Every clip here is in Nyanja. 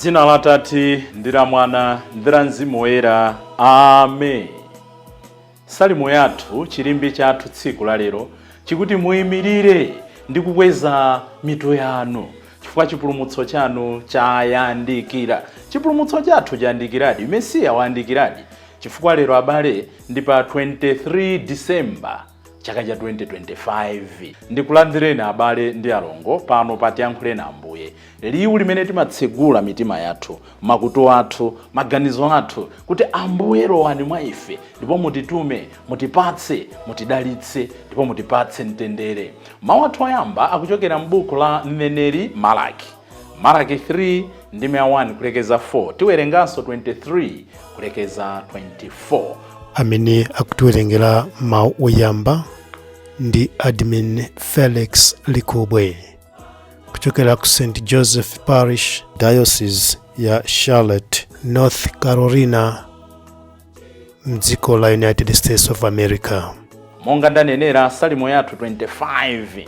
Dzina la Tate ndi la Mwana ndi la Mzimu Woyera. Amen. Salimo yathu, chilimbi chathu tsiku la lero chikuti muyimirire ndi kukweza mitu yanu chifukwa chipulumutso chanu chayandikira. Chipulumutso chathu chayandikiradi, Mesiya wayandikiradi. Chifukwa lero abale ndi pa 23 December chaka cha 2025. Ndikulandireni abale ndi alongo pano pa Tiyankhuleni Ambuye, liwu limene timatsegula mitima yathu, makutu athu, maganizo athu kuti Ambuye lowani mwa ife ndipo mutitume, mutipatse, mutidalitse ndipo mutipatse mtendere. Mawu athu oyamba akuchokera m'buku la mneneri Malaki 3 ndi 1 kulekeza 4, tiwerenganso 23 kulekeza 24. Amene akutiwerengera mawu oyamba ndi admin Felix Likubwe kuchokera ku St. Joseph Parish, Diocese ya Charlotte, North Carolina, mdziko la United States of America. Monga ndanenera salimo yathu 25,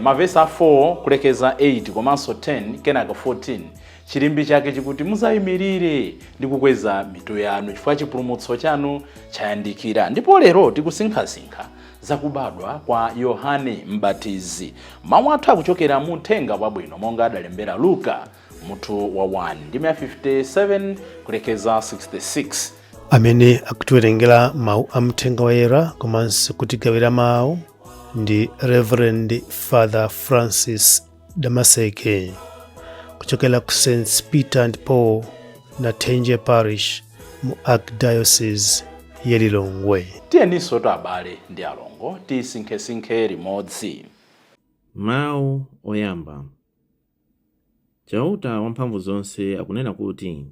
mavesi 4 kulekeza 8 komanso 10 kenaka 14. Chilimbi chake chikuti muzayimirire ndi kukweza mitu yanu chifukwa chipulumutso chanu chayandikira. Ndipo lero tikusinkhasinkha zakubadwa kwa Yohane Mbatizi. Mawu athu akuchokera mu Uthenga Wabwino monga adalembera Luka mutu wa 1 ndi 57 kulekeza 66. Amene akutiwerengera mawu a mthenga woyera komanso kutigawira mawu ndi Reverend Father Francis Damaseke kuchokera ku St. Peter and Paul Natenje Parish mu Archdiocese ya Lilongwe. Tiyeninso abale ndi alongo tisinkhe limodzi. Mawu oyamba. Chauta wamphamvu zonse akunena kuti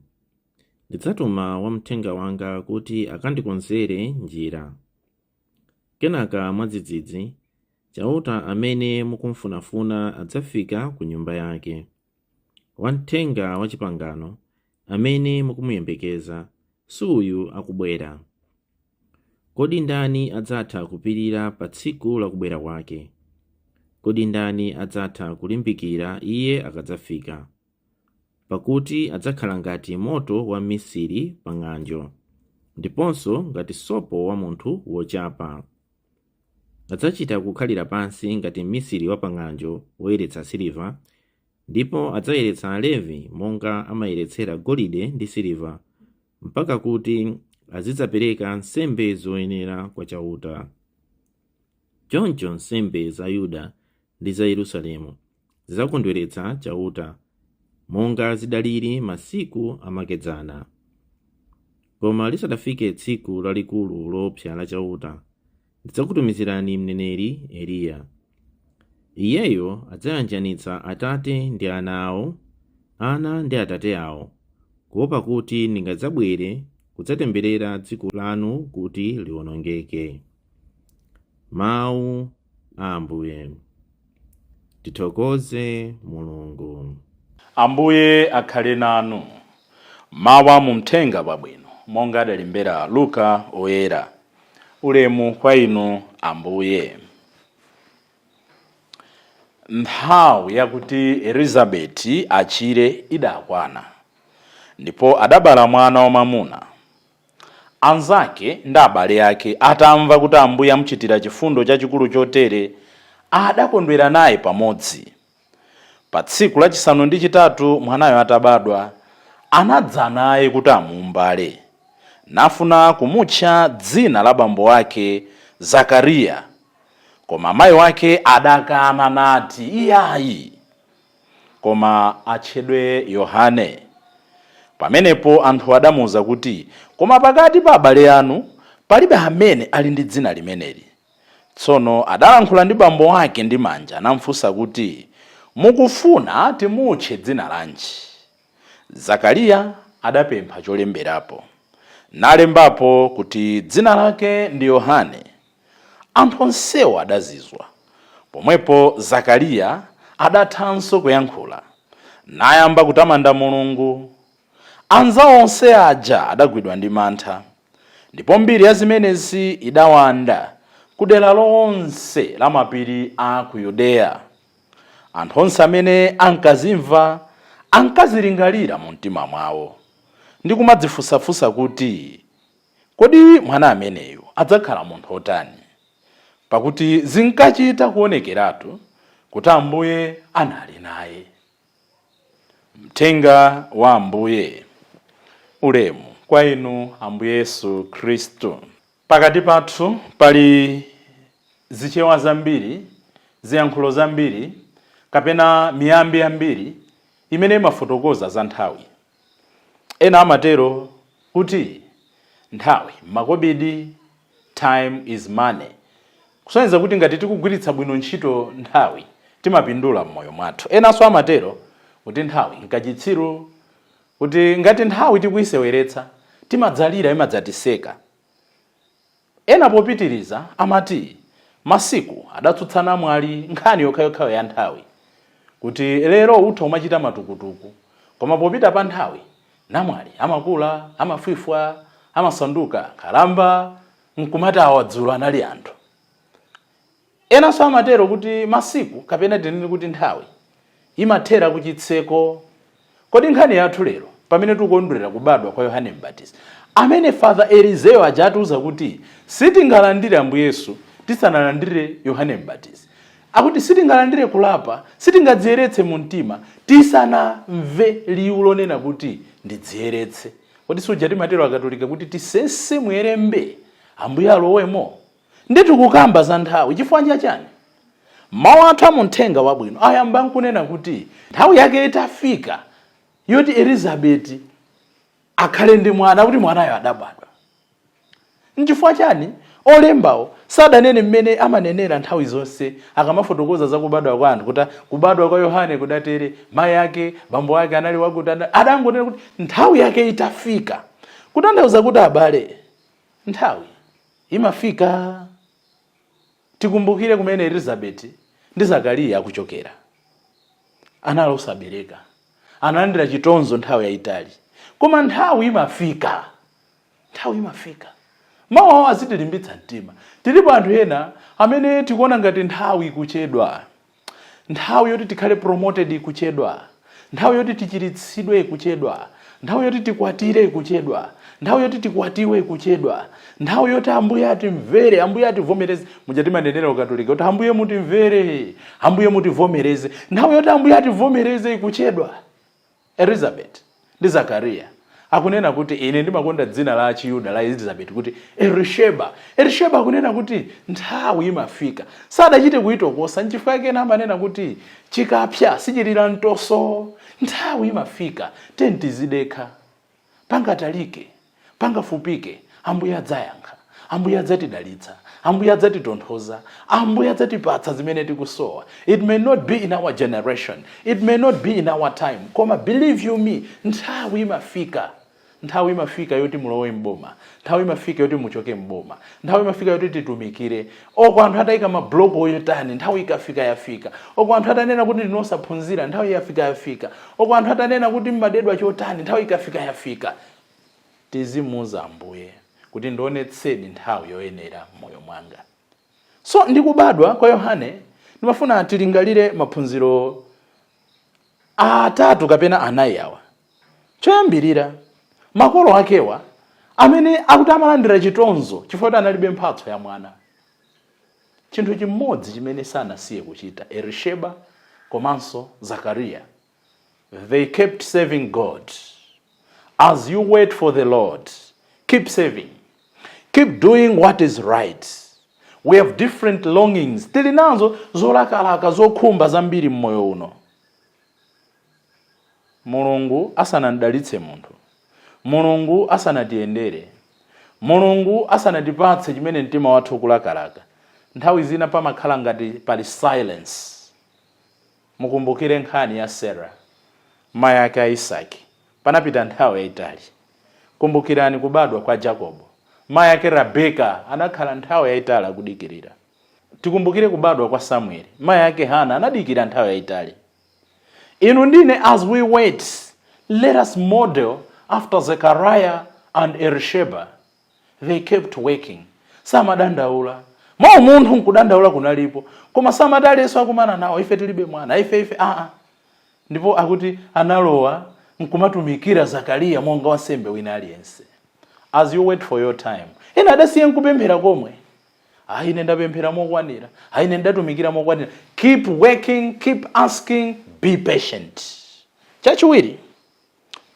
ndidzatuma wamthenga wanga kuti akandikonzere njira. Kenaka mwadzidzidzi Chauta amene mukumfunafuna adzafika ku nyumba yake. Wamthenga wa chipangano amene mukumuyembekeza suyu akubwera. Kodi ndani adzatha kupirira pa tsiku la kubwera kwake? Kodi ndani adzatha kulimbikira iye akadzafika? Pakuti adzakhala ngati moto wa misiri pa ng'anjo, ndiponso ngati sopo wa munthu wochapa. Adzachita kukhalira pansi ngati misiri wa pa ng'anjo woyeretsa siliva, ndipo adzayeretsa Alevi monga amayeretsera golide ndi siliva, mpaka kuti azidzapereka nsembe zoyenera kwa Chauta. Choncho nsembe za Yuda ndi za Yerusalemu zidzakondweretsa Chauta, monga zidaliri masiku amakedzana. Koma lisadafike tsiku lalikulu loopsa la Chauta, ndidzakutumizirani mneneri Eliya. Iyeyo adzayanjanitsa atate ndi ana awo, ana ndi atate awo, kuopa kuti ndingadzabwere kudzatemberera dziko lanu kuti liwonongeke. Mawu a Ambuye. Tithokoze Mulungu. Ambuye akhale nanu. Mawu mu Uthenga Wabwino monga adalembera Luka oyera. Ulemu kwa inu Ambuye. Nthawi yakuti Elizabeti achire idakwana, ndipo adabala mwana wamwamuna. Anzake ndi abale ake atamva kuti Ambuye amuchitira chifundo chachikulu chotere, adakondwera naye pamodzi. Pa tsiku lachisanu ndi chitatu mwanayo atabadwa, anadza naye kuti amuumbale, nafuna kumutcha dzina la bambo ake Zakariya. Koma amayi wake adakana nati iyayi, koma atchedwe Yohane. Pamenepo anthu adamuwuza kuti, koma pakati pa abale anu palibe amene ali ndi dzina limeneli. Tsono adalankhula ndi bambo wake ndi manja, namfunsa kuti, mukufuna timutche dzina lanji? Zakariya adapempha cholemberapo, nalembapo kuti dzina lake ndi Yohane. Anthu onsewo adazizwa. Pomwepo Zakariya adathanso kuyankhula, nayamba kutamanda Mulungu. Anzawo onse aja adagwidwa ndi mantha, ndipo mbiri ya zimenezi idawanda kudera lonse la mapiri a ku Yudeya. Anthu onse amene ankazimva ankazilingalira mu mtima mwawo ndi kumadzifunsafunsa kuti kodi mwana ameneyu adzakhala munthu otani, pakuti zinkachita kuonekeratu kuti Ambuye anali naye. Mthenga wa Ambuye. Ulemu kwa inu Ambuye Yesu Khristu. Pakati pathu pali zichewa zambiri, ziyankhulo zambiri, kapena miyambi yambiri imene imafotokoza za nthawi. Ena amatero kuti nthawi makobidi, time is money. Kusonyeza kuti ngati tikugwiritsa bwino ntchito nthawi timapindula mmoyo mwathu. Enanso amatero kuti nthawi nkachitsiru, kuti ngati nthawi tikuyiseweretsa timadzalira imadzatiseka. Ena popitiriza amati masiku adatsutsana mwali nkhani yokhayokhayo ya nthawi, kuti lero utha umachita matukutuku, koma popita pa nthawi namwali amakula, amafwifwa, amasanduka kalamba, nkumati awadzulo anali anthu. Enanso amatero kuti masiku kapena tinene kuti nthawi imathera kuchitseko. Kodi nkhani yathu lero pamene tikukondwerera kubadwa kwa Yohane Mbatizi, amene Father Eliseo ajatiuza kuti sitingalandire Ambuye Yesu tisanalandire Yohane Mbatizi, akuti sitingalandire kulapa, sitingadziyeretse mu mtima tisanamve liwu lonena kuti ndidziyeretse. Kodi suja timatero akatolika kuti tisense muyerembe Ambuye alowemo. Nditu kukamba za nthawi chifukwa chani? Mawu athu mu Uthenga Wabwino ayamba nkunena kuti nthawi yake itafika yoti Elizabeti akhale ndi mwana, kuti mwanayo adabadwa. Nchifukwa chani? Olembawo sadanene mmene amanenera nthawi zonse akamafotokoza za kubadwa kwa anthu, kuti kubadwa kwa Yohane kudatere, mayi yake, bambo yake anali wakuti, adangonena kuti nthawi yake itafika. Kutanthauza kuti abale, nthawi imafika. Tikumbukire kumene Elizabeti ndi Zakariya akuchokera. Anali osabereka, analandira chitonzo nthawi yayitali, koma nthawi imafika. Nthawi imafika. Mawu awo azitilimbitsa mtima. Tilipo anthu ena amene tikuona ngati nthawi ikuchedwa, nthawi yoti tikhale promoted ikuchedwa, nthawi yoti tichiritsidwe ikuchedwa, nthawi yoti tikwatire ikuchedwa, nthawi yoti tikwatiwe ikuchedwa, nthawi yoti Ambuye atimvere, Ambuye ativomereze. Mujati manenera ukatolika kuti Ambuye mutimvere, Ambuye mutivomereze. Nthawi yoti Ambuye ativomereze ikuchedwa. Elizabeth ndi Zakariya akunena kuti ine ndimakonda dzina la Chiyuda la Elizabeth kuti Elisheba. Elisheba akunena kuti nthawi imafika. Sadachite kuitokosa, nchifukwa yake amanena kuti chikapya sichilira ntoso. Nthawi imafika, tentizidekha. Pangatalike, pangafupike, Ambuye adzayankha, Ambuye adzatidalitsa, Ambuye adzatitonthoza, Ambuye adzatipatsa zimene tikusowa. It may not be in our generation, it may not be in our time, koma believe you me, nthawi imafika. Nthawi imafika yoti mulowe mboma, nthawi imafika yoti muchoke mboma, nthawi imafika yoti titumikire. Oko anthu atayika mablogo oyotani, nthawi ikafika yafika. Oko anthu atanena kuti ndinosaphunzira, nthawi yafika yafika. Oko anthu atanena kuti mmadedwa chotani, nthawi ikafika yafika. Tizimuza Ambuye kuti ndionetseni nthawi yoyenera moyo mwanga. So ndikubadwa kwa Yohane ndimafuna tilingalire maphunziro atatu kapena anayi awa. Choyambirira, makolo akewa amene akuti amalandira chitonzo chifukwa analibe mphatso ya mwana. Chinthu chimodzi chimene sanasiye kuchita Elisheba komanso Zakariya, they kept serving God. As you wait for the Lord, keep serving. Keep doing what is right. We have different longings. Tili nazo zolakalaka zokhumba zambiri mmoyo uno. Mulungu asanandalitse munthu, Mulungu asanatiyendere, Mulungu asanatipatse chimene mtima wathu kulakalaka, nthawi zina pamakhala ngati pali silence. Mukumbukire nkhani ya Sarah, mayi ake a Isaki. Panapita nthawi yayitali. Kumbukirani kubadwa kwa Jacobo, mayi ake Rebeka anakhala nthawi yayitali akudikirira. Tikumbukire kubadwa kwa Samueli, mayi ake Hana anadikira nthawi yayitali. Inu ndine, as we wait, let us model after Zechariah and Elisheba. They kept working. Samadandaula. Mwa munthu nkudandaula kunalipo, koma samadaleso akumana nawo, ife tilibe mwana, ife. ndipo akuti analowa nkumatumikira Zakariya monga wansembe wina aliyense. As you wait for your time, ena adasiye nkupemphera komwe, ine ndapemphera mokwanira, ine ndatumikira mokwanira. Keep working, keep asking, be patient. Chachiwiri,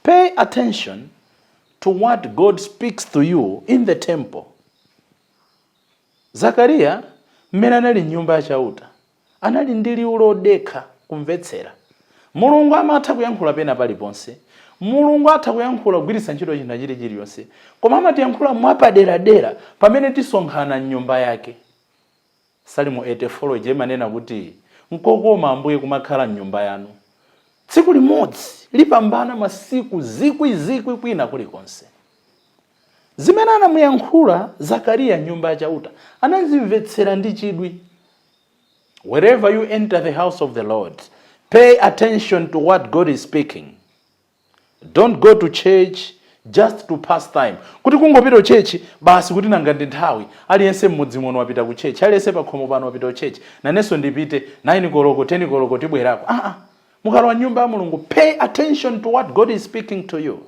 pay attention to what God speaks to you in the temple. Zakariya mmene anali nyumba ya chauta anali ndi liwu lodekha kumvetsera. Mulungu amatha kuyankhula pena paliponse, Mulungu atha kuyankhula kugwiritsa ntchito china chilichonse, koma amatiyankhula mwapaderadera pamene tisonkhana m'nyumba yake. Salimo 84 imanena kuti nkokoma Ambuye kumakhala m'nyumba yanu. Tsiku limodzi lipambana masiku zikwi kwina kulikonse. Zimene anamuyankhula Zakariya nyumba ya chauta anazimvetsera ndi chidwi. Wherever you enter the house of the Lord, pay attention to what God is speaking. Don't go to church just to pass time. Kuti kungopita church basi kuti nanga ndi nthawi, aliyense mmudzi muno wapita ku church, aliyense pakhomo pano wapita ku church, nanenso ndipite 9 koloko 10 koloko tibwerako. Mukalowa nyumba ya Mulungu, pay attention to what God is speaking to you.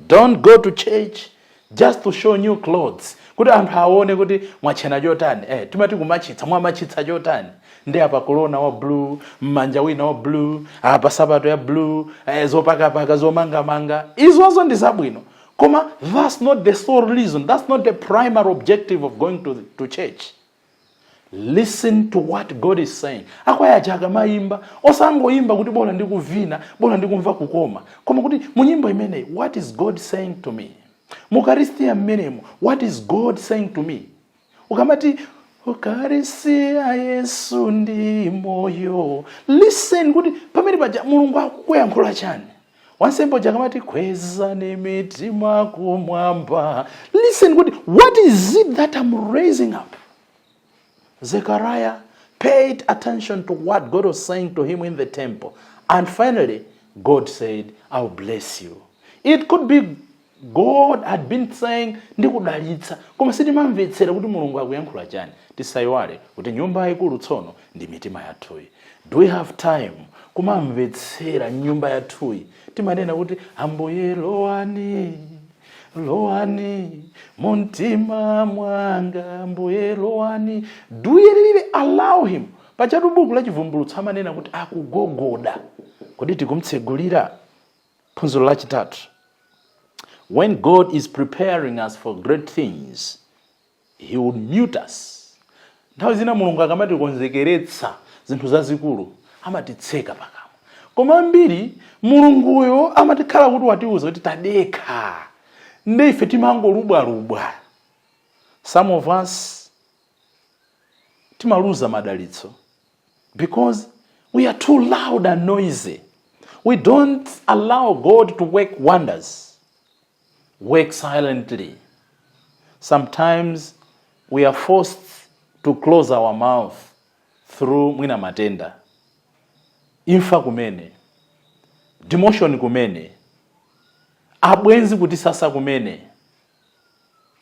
Don't go to church just to show new clothes. Kuti anthu aone kuti mwachena chotani. Timati kumachitsa, mwamachitsa chotani. Ndi apa kolona wa blue, mmanja wina wa blue, apa sabato ya blue, zopaka zomanga. Izozo ndi zabwino. Koma that's not the sole reason. That's not the primary objective of going to church. Listen to what God is saying. Akwaya jaga maimba, osangoimba kuti bola ndi kuvina, bola ndi kumva kukoma. Koma kuti munyimbo imene, what is God saying to me? Mukaristia mmenemo, what is God saying to me? Ukamati ukarisia Yesu ndi moyo. Listen kuti pamene paja Mulungu akuyankhula chani. Wansembo jakamati kweza nemitima kumwamba. Listen kuti what is it that I'm raising up? Zechariah paid attention to what God was saying to him in the temple. And finally, God said, I'll bless you. It could be God had been saying, ndikudalitsa. Koma sitimamvetsera kuti Mulungu akuyankhula chani. Tisaiwale kuti nyumba yaikulu tsono ndi mitima yathuyi. Do we have time kumamvetsera nyumba yathuyi? Timanena kuti Ambuye lowani muntima mwanga, Ambuye lowani. Do we really allow him? Pachatu buku la Chivumbulutso amanena kuti akugogoda. Kodi tikumtsegulira? Phunziro lachitatu. When God is preparing us for great things, he would mute us. Nthawi zina Mulungu akamati konzekeretsa zinthu zazikulu, amatitseka pakamwa. Koma ambiri Mulunguyo amatikhala kuti watiuza kuti tadekha. Ndife timangolubwa. Some of us timaluza madalitso because we are too loud and noisy. We don't allow God to work wonders. Work silently. Sometimes we are forced to close our mouth through mwina matenda. Imfa kumene. Demotion kumene. Abwenzi kuti sasa kumene.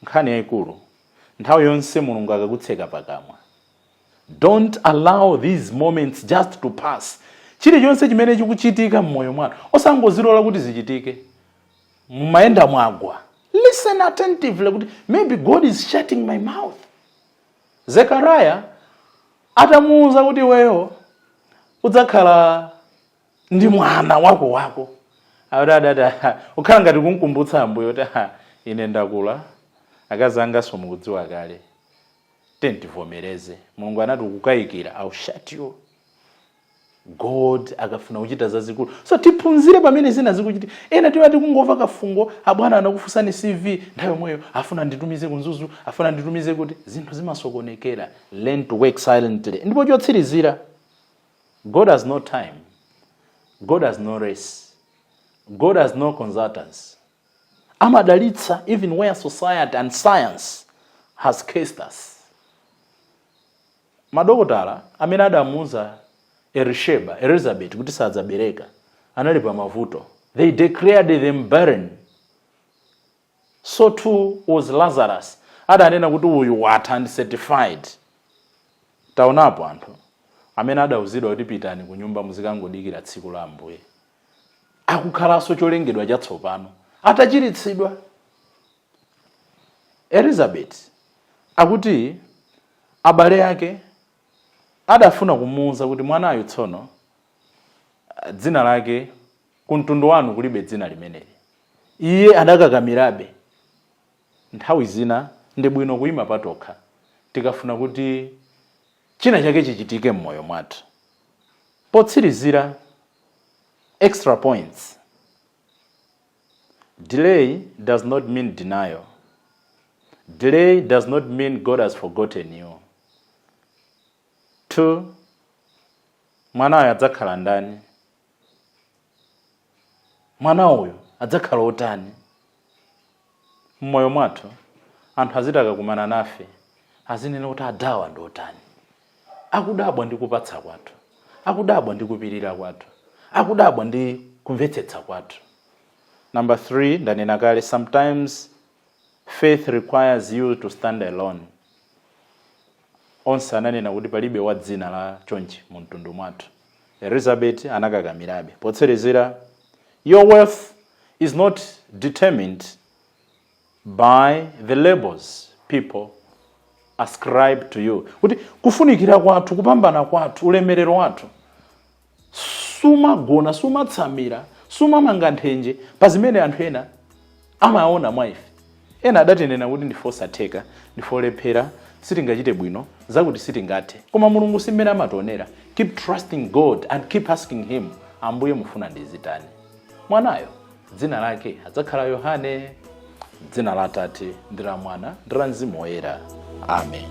Nkhani yaikulu. Nthawi yonse Mulungu akakutseka pakamwa. Don't allow these moments just to pass. Chilichonse chimene chikuchitika mmoyo mwanu osangozilola kuti zichitike. Mumaenda mwagwa. Listen attentively. Maybe God is shutting my mouth. Zechariah atamuuza kuti weyo udzakhala ndi mwana wako. Adada ukhala ngati kunkumbutsa Ambuye kuti ine ndakula, akazi anga somukudziwa kale. Tentivomereze. Mulungu anati ukukayikira, I'll shut you. God akafuna kuchita zazikulu. So tiphunzire pamene zina zikuchitika. Ena timati kungova kafungo, abwana anakufunsani CV, nthawi moyo afuna nditumize kunzuzu, afuna nditumize kuti zinthu zimasokonekera. Learn to work silently. Ndipo chotsirizira, God has no time. God has no race. God has no consultants. Amadalitsa even where society and science has cast us. Madokotala amene adamuuza Elizabeth kuti sadzabereka anali pa mavuto. They declared them barren. So too was Lazarus. Adanena kuti uyu watha and certified. Taonapo anthu amene adauzidwa kuti pitani ku nyumba muzikangodikira tsiku la Ambuye, akukhalanso cholengedwa chatsopano, atachiritsidwa. Elizabeth akuti abale ake adafuna kumuwuza kuti mwanayo tsono dzina lake kumtundu wanu kulibe dzina limeneli. Iye adakakamirabe. Nthawi zina ndi bwino kuyima patokha tikafuna kuti china chake chichitike mmoyo mwathu. Potsirizira, extra points. Delay does not mean denial. Delay does not mean God has forgotten you. 2. Mwanayo adzakhala ndani? Mwana uyu adzakhala otani? Mmoyo mwathu anthu azitaka kumana nafe azinena kuti adawa ndi otani. Akudabwa ndi kupatsa kwathu, akudabwa ndi kupirira kwathu, akudabwa ndi kumvetsetsa kwathu. Number 3, ndanena kale, sometimes faith requires you to stand alone. Onse ananena kuti palibe wa dzina la chonchi mu mtundu mwathu. Elizabeth anakakamirabe. Potsirizira, your wealth is not determined by the labels people ascribe to you. Kuti kufunikira kwathu, kupambana kwathu, ulemerero wathu, sumagona, sumatsamira, sumamanga nthenje pa zimene anthu ena amaona mwa ife. Ena adatinena kuti ndifosatheka, ndifolephera, sitingachite bwino, zakuti sitingathe. Koma Mulungu simene amationera. Keep trusting God and keep asking him, Ambuye mufuna ndizitani? Mwanayo dzina lake adzakhala Yohane. Dzina la Atate ndi la Mwana ndi la Mzimu Woyera. Amen.